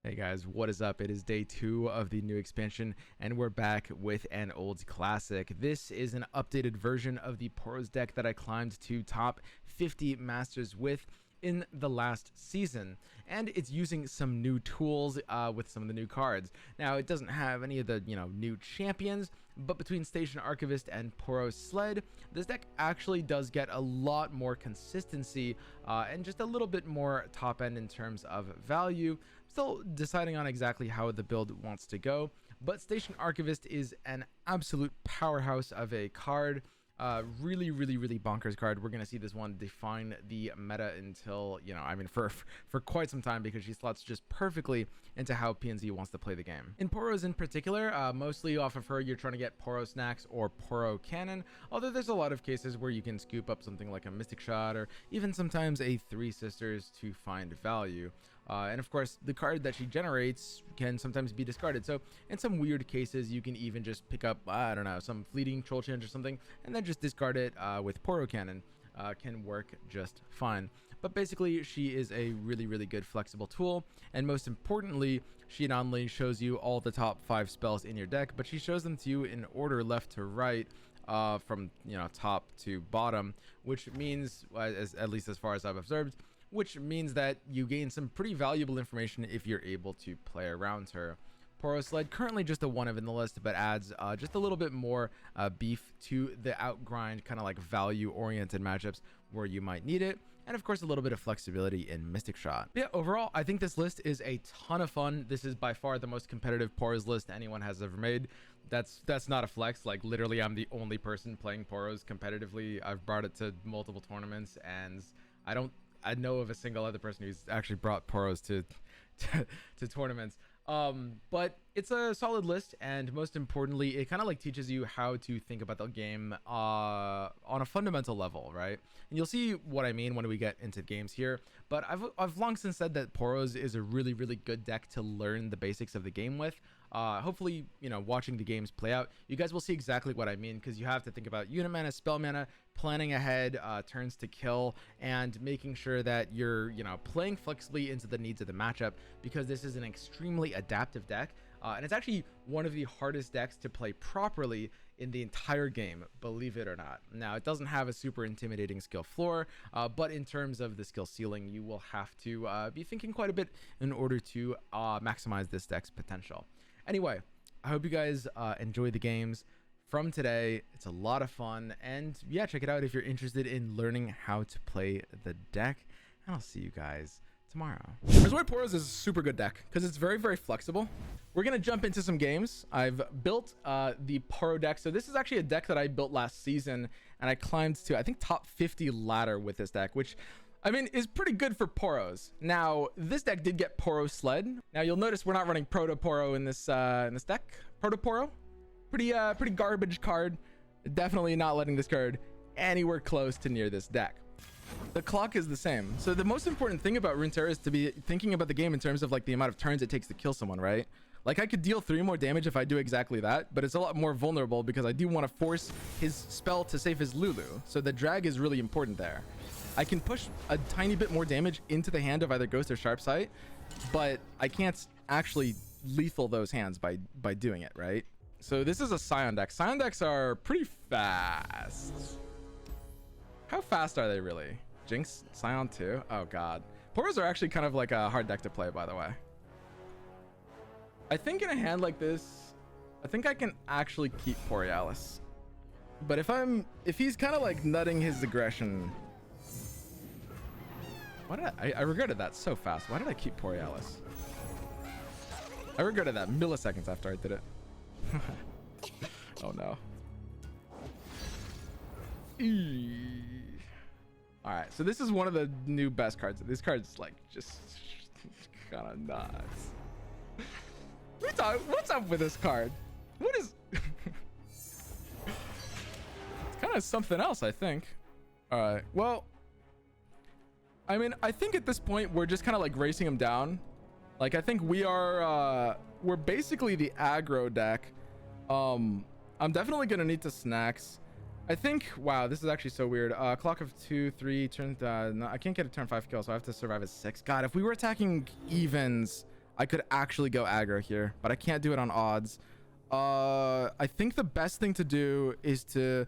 Hey guys, what is up? It is day 2 of the new expansion, and we're back with an old classic. This is an updated version of the Poro's deck that I climbed to top 50 masters with in the last season, and it's using some new tools with some of the new cards. Now, it doesn't have any of the new champions, but between Station Archivist and Poro Sled, this deck actually does get a lot more consistency and just a little bit more top end in terms of value. Still deciding on exactly how the build wants to go, but Station Archivist is an absolute powerhouse of a card. Really bonkers card. We're gonna see this one define the meta until for quite some time, because she slots just perfectly into how Pnz wants to play the game. In Poro's in particular, mostly off of her, you're trying to get Poro snacks or Poro cannon, although there's a lot of cases where you can scoop up something like a mystic shot or even sometimes a Three Sisters to find value. And of course, the card that she generates can sometimes be discarded. So in some weird cases, you can even just pick up, I don't know, some fleeting troll change or something, and then just discard it with Poro cannon. Can work just fine. But basically, she is a really good flexible tool, and most importantly, she not only shows you all the top 5 spells in your deck, but she shows them to you in order left to right, from top to bottom, which means, at least as far as I've observed, which means that you gain some pretty valuable information if you're able to play around her. Poro Sled, currently just a 1 of in the list, but adds just a little bit more beef to the outgrind, kind of like value-oriented matchups where you might need it, and of course a little bit of flexibility in Mystic Shot. But yeah, overall, I think this list is a ton of fun. This is by far the most competitive Poro's list anyone has ever made. That's not a flex. Like, literally, I'm the only person playing Poro's competitively. I've brought it to multiple tournaments, and I know of a single other person who's actually brought Poros to tournaments. But it's a solid list, and most importantly, it kind of like teaches you how to think about the game on a fundamental level, right? And you'll see what I mean when we get into games here. But I've long since said that Poros is a really good deck to learn the basics of the game with. Hopefully, watching the games play out, you guys will see exactly what I mean, because you have to think about unit mana, spell mana, planning ahead, turns to kill, and making sure that you're playing flexibly into the needs of the matchup, because this is an extremely adaptive deck, and it's actually one of the hardest decks to play properly in the entire game, believe it or not. Now, it doesn't have a super intimidating skill floor, but in terms of the skill ceiling, you will have to be thinking quite a bit in order to maximize this deck's potential. Anyway, I hope you guys enjoy the games from today. It's a lot of fun, and yeah, check it out if you're interested in learning how to play the deck, and I'll see you guys tomorrow. Here's why Poro's is a super good deck, because it's very flexible. We're gonna jump into some games. I've built the Poro deck. So this is actually a deck that I built last season, and I climbed to, I think, top 50 ladder with this deck, which I mean is pretty good for Poros. Now, this deck did get Poro Sled. Now you'll notice we're not running Proto Poro in this deck. Proto Poro, pretty garbage card. Definitely not letting this card anywhere close to near this deck. The clock is the same. So the most important thing about Runeterra is to be thinking about the game in terms of like the amount of turns it takes to kill someone, right? Like, I could deal 3 more damage if I do exactly that, but it's a lot more vulnerable because I do want to force his spell to save his Lulu. So the drag is really important there. I can push a tiny bit more damage into the hand of either Ghost or Sharp Sight, but I can't actually lethal those hands by doing it, right? So this is a Scion deck. Scion decks are pretty fast. How fast are they really? Jinx, Scion 2? Oh god. Poros are actually kind of like a hard deck to play, by the way. I think in a hand like this, I think I can actually keep Borealis. But if he's kind of like nutting his aggression. Why did I regretted that so fast. Why did I keep Borealis? I regretted that milliseconds after I did it. Oh no. All right, so this is one of the new best cards. This card's like just kind of nuts. What's up with this card? What is? It's kind of something else, I think. All right, well, I mean, I think at this point we're just kind of like racing him down. Like, I think we're basically the aggro deck. I'm definitely gonna need to snacks. I think, wow, this is actually so weird. Clock of 2, 3 turns. No, I can't get a turn 5 kill, so I have to survive at 6. God, if we were attacking evens, I could actually go aggro here, but I can't do it on odds. I think the best thing to do is to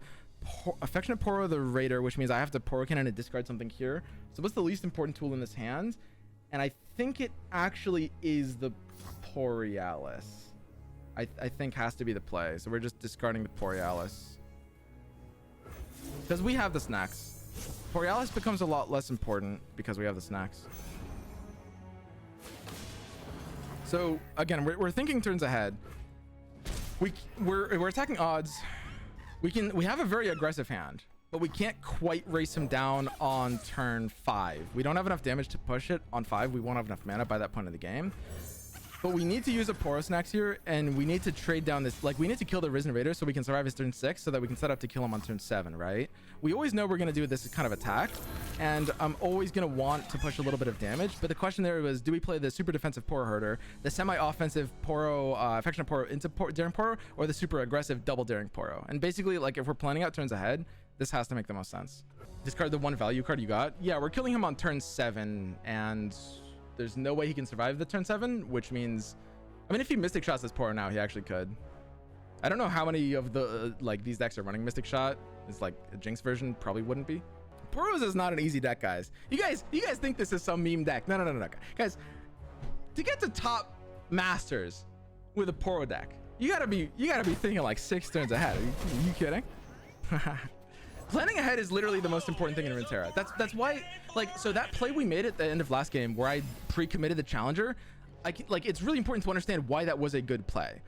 Affectionate Poro the Raider, which means I have to Poro Cannon and discard something here. So what's the least important tool in this hand? And I think it actually is the Borealis. I think has to be the play. So we're just discarding the Borealis. Because we have the snacks. Borealis becomes a lot less important because we have the snacks. So again, we're thinking turns ahead. We're attacking odds. We have a very aggressive hand, but we can't quite race him down on turn 5. We don't have enough damage to push it on 5. We won't have enough mana by that point of the game. But we need to use a Poro Snacks here, and we need to trade down this. Like, we need to kill the Risen Raider so we can survive his turn 6, so that we can set up to kill him on turn 7, right? We always know we're going to do this kind of attack, and I'm always going to want to push a little bit of damage. But the question there was, do we play the super defensive Poro Herder, the semi-offensive Poro, Affectionate Poro into Daring Poro, or the super aggressive double Daring Poro? And basically, like, if we're planning out turns ahead, this has to make the most sense. Discard the one value card you got. Yeah, we're killing him on turn 7, and there's no way he can survive the turn 7, which means, I mean, if he Mystic Shots this Poro now, he actually could. I don't know how many of the like these decks are running Mystic Shot. It's like a Jinx version, probably wouldn't be. Poros is not an easy deck, guys. You guys think this is some meme deck? No, guys. To get to top Masters with a Poro deck, you gotta be thinking like 6 turns ahead. Are you kidding? Planning ahead is literally the most important thing in Runeterra. That's why, like, so that play we made at the end of last game where I pre-committed the challenger, it's really important to understand why that was a good play,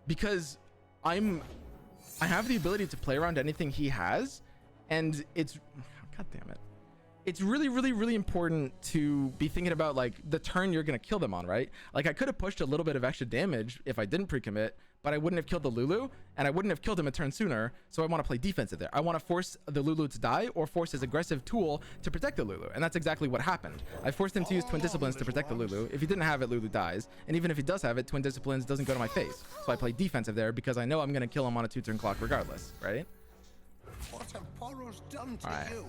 because I have the ability to play around anything he has, and it's, god damn it, it's really important to be thinking about like the turn you're gonna kill them on, right? Like, I could have pushed a little bit of extra damage if I didn't pre-commit, but I wouldn't have killed the Lulu, and I wouldn't have killed him a turn sooner. So I want to play defensive there. I want to force the Lulu to die, or force his aggressive tool to protect the Lulu, and that's exactly what happened. I forced him to use Twin Disciplines to protect the Lulu. If he didn't have it, Lulu dies, and even if he does have it, Twin Disciplines doesn't go to my face. So I play defensive there because I know I'm gonna kill him on a 2-turn clock regardless, right? What have Poro's done to Alright. you?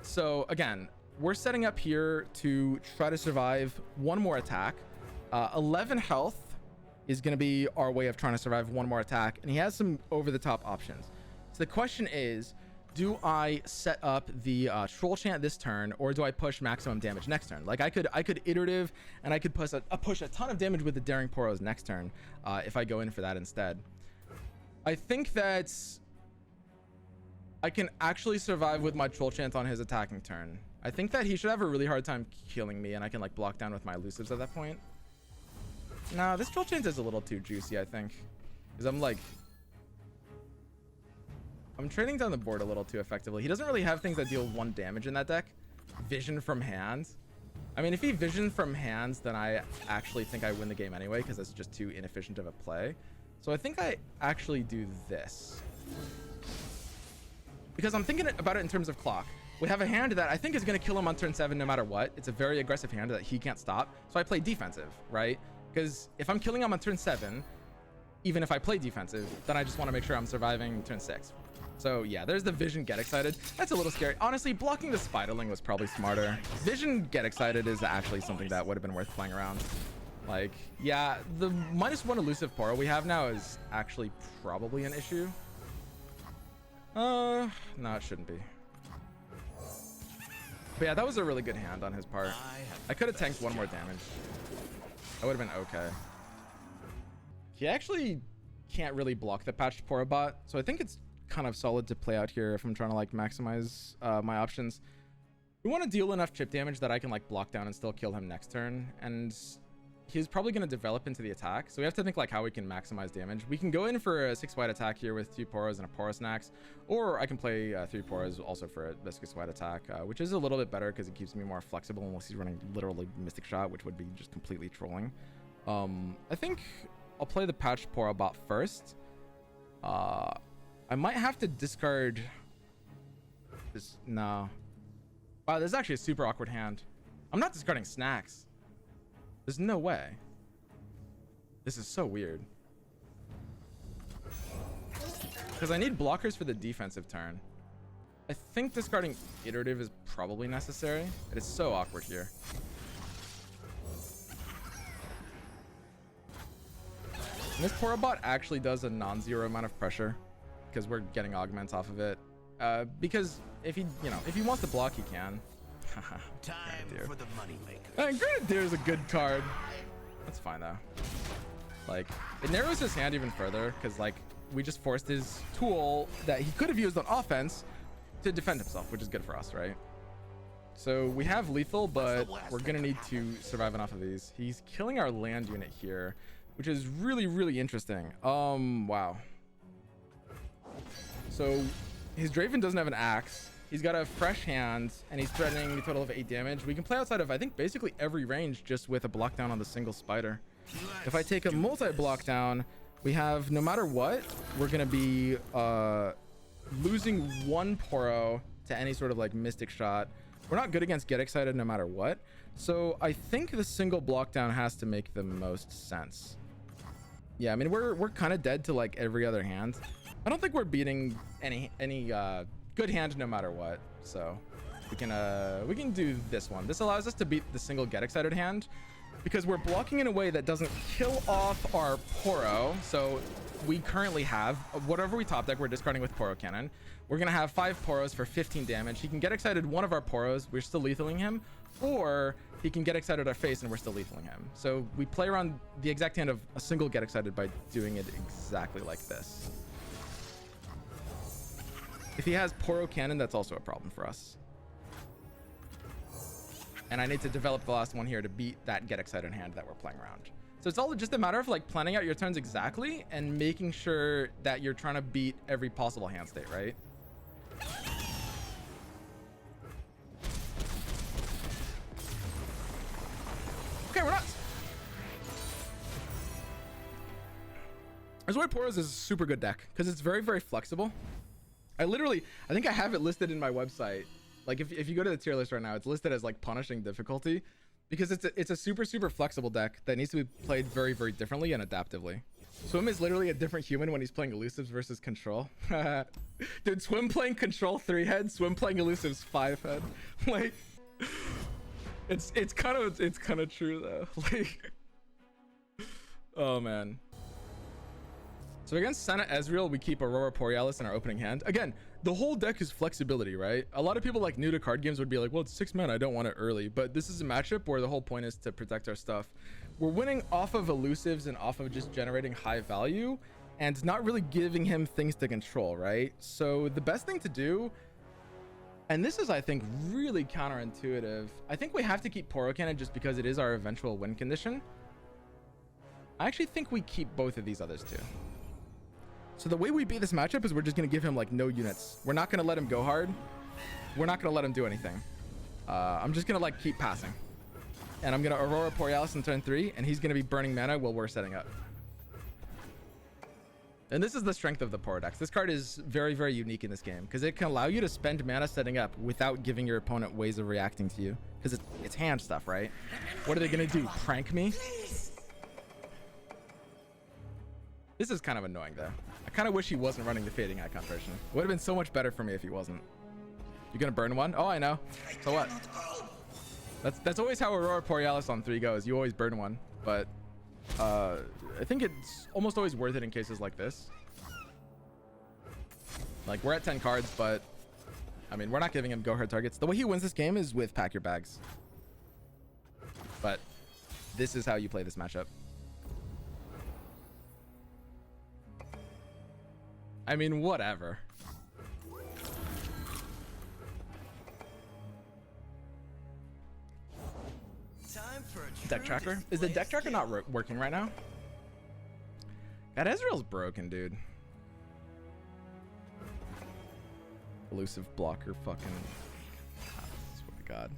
So again, we're setting up here to try to survive one more attack. 11 health is going to be our way of trying to survive one more attack, and he has some over-the-top options. So the question is, do I set up the Troll Chant this turn, or do I push maximum damage next turn? Like, I could iterative, and I could push a ton of damage with the Daring Poros next turn if I go in for that instead. I think that I can actually survive with my Troll Chant on his attacking turn. I think that he should have a really hard time killing me, and I can like block down with my elusives at that point. Nah, this Troll Chant is a little too juicy, I think, because I'm trading down the board a little too effectively. He doesn't really have things that deal 1 damage in that deck. Vision from hand. I mean, if he vision from hands, then I actually think I win the game anyway, because that's just too inefficient of a play. So I think I actually do this, because I'm thinking about it in terms of clock. We have a hand that I think is going to kill him on turn 7 no matter what. It's a very aggressive hand that he can't stop. So I play defensive, right? Because if I'm killing him on turn 7, even if I play defensive, then I just want to make sure I'm surviving turn 6. So yeah, there's the Vision Get Excited. That's a little scary. Honestly, blocking the Spiderling was probably smarter. Vision Get Excited is actually something that would have been worth playing around. Like, yeah, the -1 elusive Poro we have now is actually probably an issue. No, it shouldn't be. But yeah, that was a really good hand on his part. I could have tanked 1 more damage. That would have been okay. He actually can't really block the patched Poro bot, so I think it's kind of solid to play out here if I'm trying to like maximize my options. We want to deal enough chip damage that I can like block down and still kill him next turn, and he's probably going to develop into the attack, so we have to think like how we can maximize damage. We can go in for a 6-white attack here with 2 Poros and a Poro Snacks, or I can play 3 Poros also for a 6-white attack, which is a little bit better because it keeps me more flexible unless he's running literally Mystic Shot, which would be just completely trolling. I think I'll play the patched Poro bot first. I might have to discard this. No. Wow, this is actually a super awkward hand. I'm not discarding Snacks. There's no way. This is so weird. Because I need blockers for the defensive turn. I think discarding Iterative is probably necessary. It is so awkward here. And this Poro bot actually does a non-zero amount of pressure because we're getting augments off of it. Because if he, if he wants to block, he can. Time for the moneymaker. Grenadier is a good card. That's fine though. Like, it narrows his hand even further because like we just forced his tool that he could have used on offense to defend himself, which is good for us, right? So we have lethal, but we're gonna need to survive enough of these. He's killing our land unit here, which is really, really interesting. Wow. So his Draven doesn't have an axe. He's got a fresh hand, and he's threatening a total of 8 damage. We can play outside of, I think, basically every range just with a block down on the single spider. If I take a multi-block down, we have, no matter what, we're gonna be losing 1 Poro to any sort of like mystic shot. We're not good against get excited no matter what. So I think the single block down has to make the most sense. Yeah, I mean, we're kind of dead to like every other hand. I don't think we're beating any good hand no matter what. So we can do this one. This allows us to beat the single get excited hand because we're blocking in a way that doesn't kill off our Poro. So we currently have whatever we top deck, we're discarding with Poro Cannon. We're gonna have 5 Poros for 15 damage. He can get excited one of our Poros, we're still lethaling him, or he can get excited our face and we're still lethaling him. So we play around the exact hand of a single get excited by doing it exactly like this. If he has Poro Cannon, that's also a problem for us. And I need to develop the last one here to beat that get excited hand that we're playing around. So it's all just a matter of like planning out your turns exactly and making sure that you're trying to beat every possible hand state, right? Okay, we're nuts. That's why Poros is a super good deck because it's very, very flexible. I think I have it listed in my website. Like if you go to the tier list right now, it's listed as like punishing difficulty because it's a super, super flexible deck that needs to be played very, very differently and adaptively. Swim is literally a different human when he's playing elusives versus control. Dude, Swim playing control 3 head, Swim playing elusives 5 head. Like it's kind of true though. Like, oh man. So against Senna Ezreal, we keep Aurora Borealis in our opening hand. Again, the whole deck is flexibility, right? A lot of people like new to card games would be like, well, it's 6 mana, I don't want it early. But this is a matchup where the whole point is to protect our stuff. We're winning off of elusives and off of just generating high value and not really giving him things to control, right? So the best thing to do, and this is, I think, really counterintuitive. I think we have to keep Poro Cannon just because it is our eventual win condition. I actually think we keep both of these others too. So the way we beat this matchup is we're just going to give him like no units. We're not going to let him go hard. We're not going to let him do anything. I'm just going to like keep passing. And I'm going to Aurora Borealis in turn 3, and he's going to be burning mana while we're setting up. And this is the strength of the Poro decks. This card is very, very unique in this game because it can allow you to spend mana setting up without giving your opponent ways of reacting to you. Because it's hand stuff, right? What are they going to do? Prank me? This is kind of annoying though. I kind of wish he wasn't running the fading icon version. It would have been so much better for me if he wasn't. You're gonna burn one? Oh, I know. So what? That's always how Aurora Borealis on 3 goes. You always burn one, but I think it's almost always worth it in cases like this. Like we're at 10 cards, but I mean we're not giving him go hard targets. The way he wins this game is with pack your bags. But this is how you play this matchup. I mean, whatever. Time for a Deck tracker? Is the deck tracker not working right now? God, Ezreal's broken, dude. Elusive blocker fucking... I swear to God.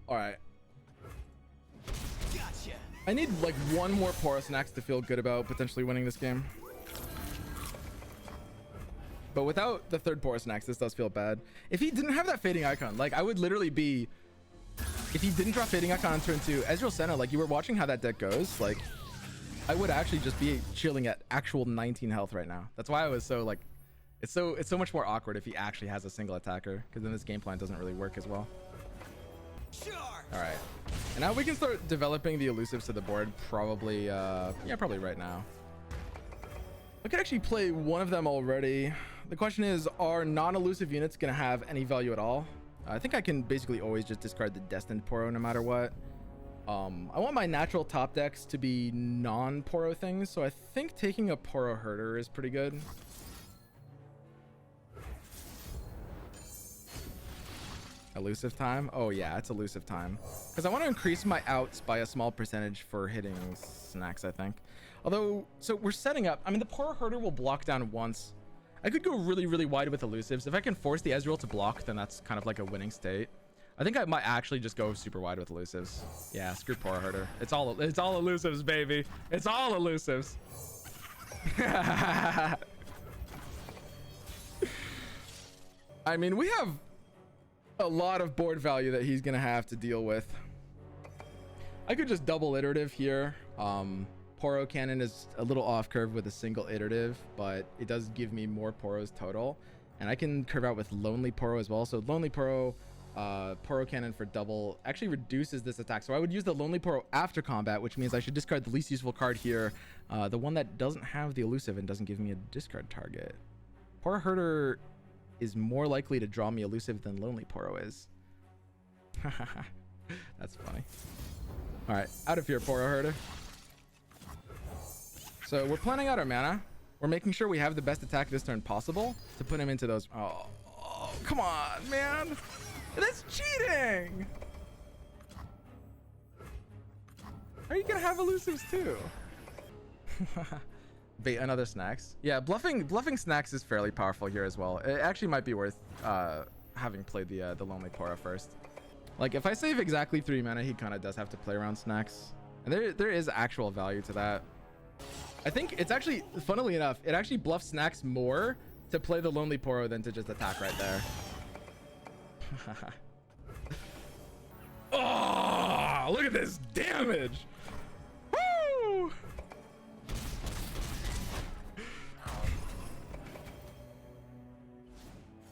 Alright. Gotcha. I need like one more Poro Snacks to feel good about potentially winning this game. But without the third Poro Snacks, this does feel bad. If he didn't have that fading icon, like I would literally be... If he didn't drop fading icon on turn 2, Ezreal Senna, like you were watching how that deck goes, like I would actually just be chilling at actual 19 health right now. That's why I was so like... It's so much more awkward if he actually has a single attacker, because then this game plan doesn't really work as well. Sure. All right. And now we can start developing the elusives to the board probably, yeah, probably right now. I could actually play one of them already. The question is, are non-elusive units gonna have any value at all? I think I can basically always just discard the Destined Poro no matter what. I want my natural top decks to be non-Poro things, so I think taking a Poro Herder is pretty good. Elusive time? Oh yeah, it's elusive time. Because I want to increase my outs by a small percentage for hitting snacks, I think. Although, so we're setting up. I mean, the Poro Herder will block down once. I could go really, really wide with elusives. If I can force the Ezreal to block, then that's kind of like a winning state. I think I might actually just go super wide with elusives. Yeah, screw Poro Herder. It's all elusives, baby. It's all elusives. I mean, we have a lot of board value that he's gonna have to deal with. I could just double iterative here. Poro Cannon is a little off curve with a single iterative, but it does give me more Poros total, and I can curve out with Lonely Poro as well. So Lonely Poro, Poro Cannon for double actually reduces this attack. So I would use the Lonely Poro after combat, which means I should discard the least useful card here, the one that doesn't have the elusive and doesn't give me a discard target. Poro Herder is more likely to draw me elusive than Lonely Poro is. That's funny. All right, out of here, Poro Herder. So we're planning out our mana. We're making sure we have the best attack this turn possible to put him into those. Oh, come on, man. That's cheating. Are you gonna have elusives too? Bait another snacks. Yeah, bluffing snacks is fairly powerful here as well. It actually might be worth having played the Lonely Poro first. Like if I save exactly 3 mana, he kind of does have to play around snacks, and there is actual value to that. I think it's actually, funnily enough, it actually bluffs snacks more to play the Lonely Poro than to just attack right there. Oh, look at this damage. Woo!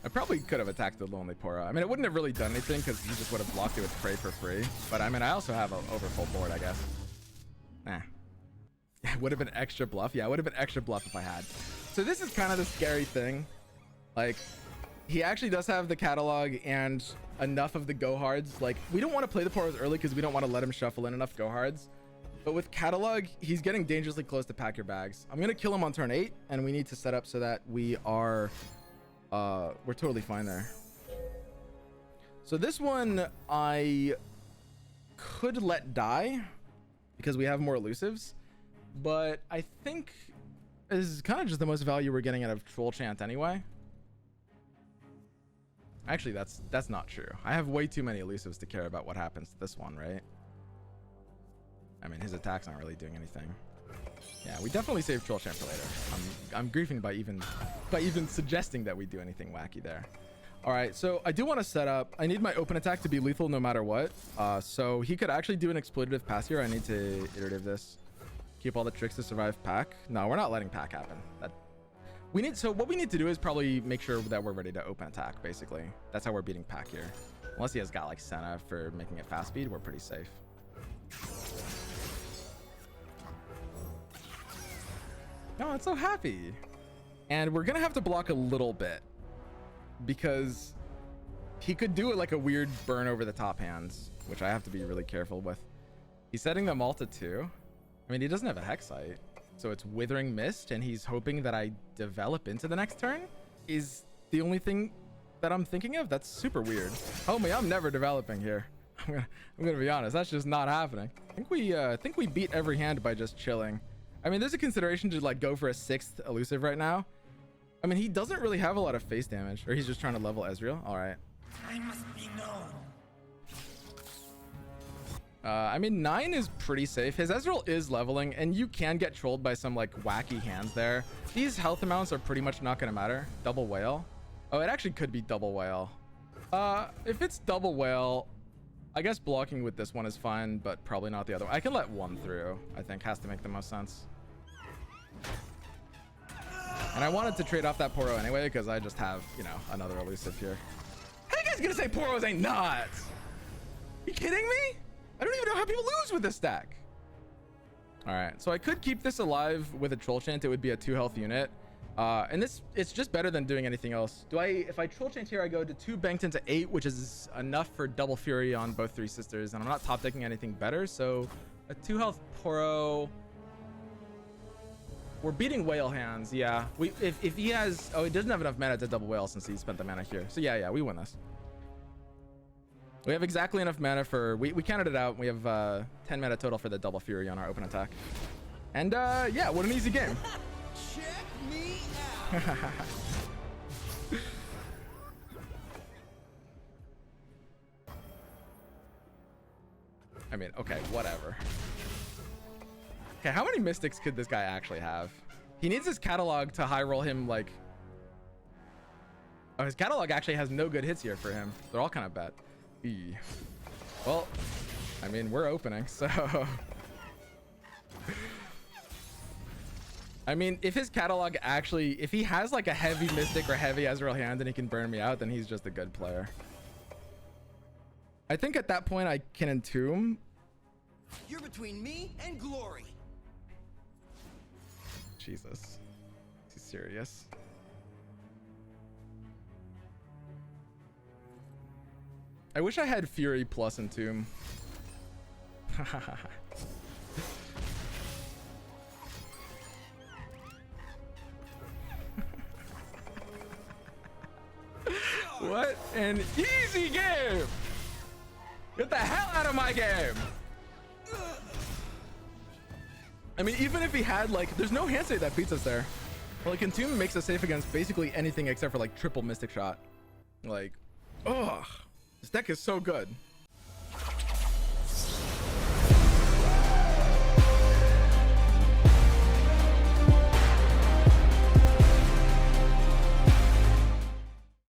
I probably could have attacked the Lonely Poro. I mean, it wouldn't have really done anything because you just would have blocked it with Prey for free. But I mean, I also have an overfull board, I guess. It would have been extra bluff. Yeah, it would have been extra bluff if I had. So this is kind of the scary thing. Like, he actually does have the catalog and enough of the go hards. Like, we don't want to play the Poros early because we don't want to let him shuffle in enough go hards. But with catalog, he's getting dangerously close to pack your bags. I'm gonna kill him on turn 8, and we need to set up so that we are we're totally fine there. So this one I could let die because we have more elusives, but I think this is kind of just the most value we're getting out of Troll Chant anyway. Actually, that's not true. I have way too many elusives to care about what happens to this one, right? I mean, his attacks aren't really doing anything. Yeah, we definitely save Troll Chant for later. I'm griefing by even suggesting that we do anything wacky there. All right, so I do want to set up. I need my open attack to be lethal no matter what. So he could actually do an exploitative pass here. I need to iterative this. Keep all the tricks to survive pack. No, we're not letting pack happen. So what we need to do is probably make sure that we're ready to open attack, basically. That's how we're beating pack here. Unless he has got like Senna for making it fast speed, we're pretty safe. Oh, it's so happy. And we're gonna have to block a little bit because he could do it like a weird burn over the top hands, which I have to be really careful with. He's setting them all to 2. I mean, he doesn't have a Hexite, so it's Withering Mist, and he's hoping that I develop into the next turn is the only thing that I'm thinking of. That's super weird. Homie, I'm never developing here. I'm gonna be honest. That's just not happening. I think we beat every hand by just chilling. I mean, there's a consideration to like go for a 6th elusive right now. I mean, he doesn't really have a lot of face damage, or he's just trying to level Ezreal. All right. I must be known. I mean, 9 is pretty safe. His Ezreal is leveling, and you can get trolled by some like wacky hands there. These health amounts are pretty much not going to matter. Double Whale. Oh, it actually could be Double Whale. If it's Double Whale, I guess blocking with this one is fine, but probably not the other one. I can let one through, I think, has to make the most sense. And I wanted to trade off that Poro anyway, because I just have, you know, another elusive here. How are you guys gonna say Poros ain't nuts? You kidding me? I don't even know how people lose with this stack. All right, so I could keep this alive with a Troll Chant. It would be a 2 health unit. And it's just better than doing anything else. If I Troll Chant here, I go to 2 banked into 8, which is enough for double Fury on both 3 sisters. And I'm not top decking anything better. So a 2 health Poro. We're beating Whale Hands. Yeah, if he has, he doesn't have enough mana to double Whale since he spent the mana here. So yeah, we win this. We have exactly enough mana for, we counted it out. We have 10 mana total for the double Fury on our open attack. And yeah, what an easy game. Check me out. I mean, okay, whatever. Okay, how many mystics could this guy actually have? He needs his catalog to high roll him like... Oh, his catalog actually has no good hits here for him. They're all kind of bad. Well, I mean, we're opening, so... I mean, if his catalog actually... If he has like a heavy mystic or heavy Ezreal hand and he can burn me out, then he's just a good player. I think at that point I can entomb. You're between me and glory. Jesus. He's serious. I wish I had Fury plus Entomb. What an easy game! Get the hell out of my game! I mean, even if he had like, there's no hand state that beats us there. Well, like, Entomb makes us safe against basically anything except for like triple Mystic Shot. Like, ugh, this deck is so good.